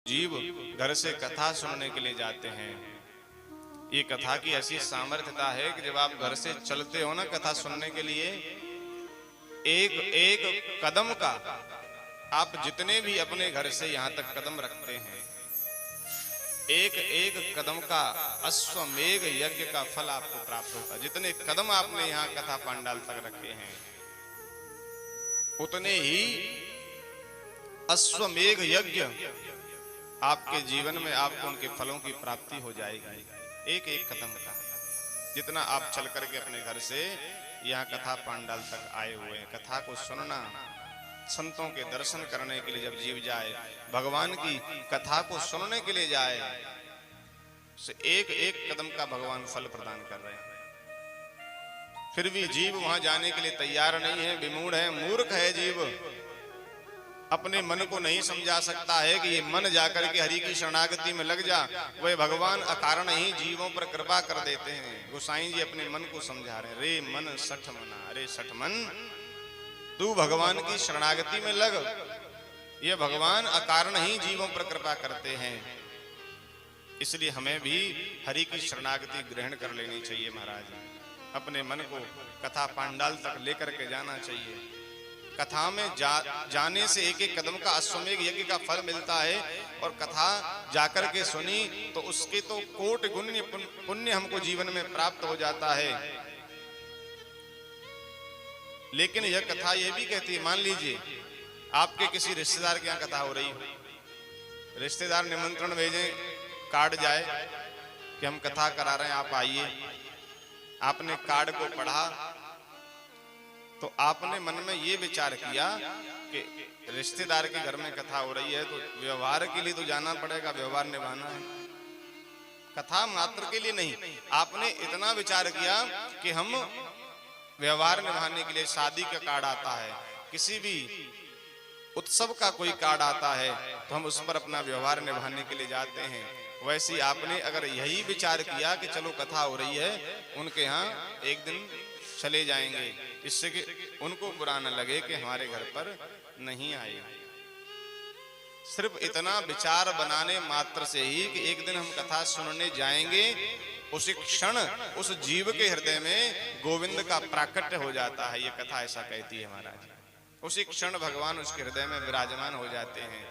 जीव घर से कथा सुनने के लिए जाते हैं। ये कथा की ऐसी सामर्थ्यता है कि जब आप घर से चलते हो ना कथा सुनने के लिए, एक एक कदम का आप जितने भी अपने घर से यहां तक कदम रखते हैं, एक एक कदम का अश्वमेघ यज्ञ का फल आपको प्राप्त होगा। जितने कदम आपने यहां कथा पांडाल तक रखे हैं, उतने ही अश्वमेघ यज्ञ आपके जीवन में आपको उनके फलों की प्राप्ति हो जाएगी। एक एक कदम का जितना आप चल करके अपने घर से यहाँ कथा पांडाल तक आए हुए हैं, कथा को सुनना, संतों के दर्शन करने के लिए जब जीव जाए, भगवान की कथा को सुनने के लिए जाए, से एक एक कदम का भगवान फल प्रदान कर रहे हैं। फिर भी जीव वहां जाने के लिए तैयार नहीं है, विमूढ़ है, मूर्ख है जीव। अपने मन को नहीं समझा सकता है कि ये मन जाकर के हरि की शरणागति में लग जा। वह भगवान अकारण ही जीवों पर कृपा कर देते हैं। गोसाई जी अपने मन को समझा रहे हैं, रे मन सठ मना, अरे सठ मन तू भगवान की शरणागति में लग। ये भगवान अकारण ही जीवों पर कृपा करते हैं, इसलिए हमें भी हरि की शरणागति ग्रहण कर लेनी चाहिए। महाराज, अपने मन को कथा पांडाल तक लेकर के जाना चाहिए। कथा में जाने से एक एक कदम का अश्वमेघ यज्ञ का फल मिलता है, और कथा जाकर के सुनी तो उसके तो कोटि गुण पुण्य हमको जीवन में प्राप्त हो जाता है। लेकिन यह कथा यह भी कहती है, मान लीजिए आपके किसी रिश्तेदार के यहाँ कथा हो रही हो, रिश्तेदार निमंत्रण भेजे, कार्ड जाए कि हम कथा करा रहे हैं, आप आइए। आपने कार्ड को पढ़ा तो आपने मन में ये विचार किया कि रिश्तेदार के घर में कथा हो रही है तो व्यवहार के लिए तो जाना पड़ेगा, व्यवहार निभाना है, कथा मात्र के लिए नहीं। आपने इतना विचार किया कि हम व्यवहार निभाने के लिए, शादी का कार्ड आता है, किसी भी उत्सव का कोई कार्ड आता है, तो हम उस पर अपना व्यवहार निभाने के लिए जाते हैं। वैसे आपने अगर यही विचार किया कि चलो कथा हो रही है, उनके यहाँ एक दिन चले जाएंगे, इससे कि उनको बुरा न लगे कि हमारे घर पर नहीं आए। सिर्फ इतना विचार बनाने मात्र से ही कि एक दिन हम कथा सुनने जाएंगे, उसी क्षण उस जीव के हृदय में गोविंद का प्राकट्य हो जाता है। ये कथा ऐसा कहती है महाराज। उसी क्षण भगवान उसके हृदय में विराजमान हो जाते हैं।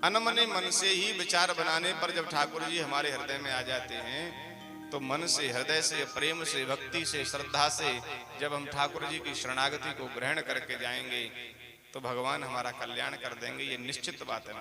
अनमने मन से ही विचार बनाने पर जब ठाकुर जी हमारे हृदय में आ जाते हैं, तो मन से, हृदय से, प्रेम से, भक्ति से, श्रद्धा से जब हम ठाकुर जी की शरणागति को ग्रहण करके जाएंगे, तो भगवान हमारा कल्याण कर देंगे। ये निश्चित बात है।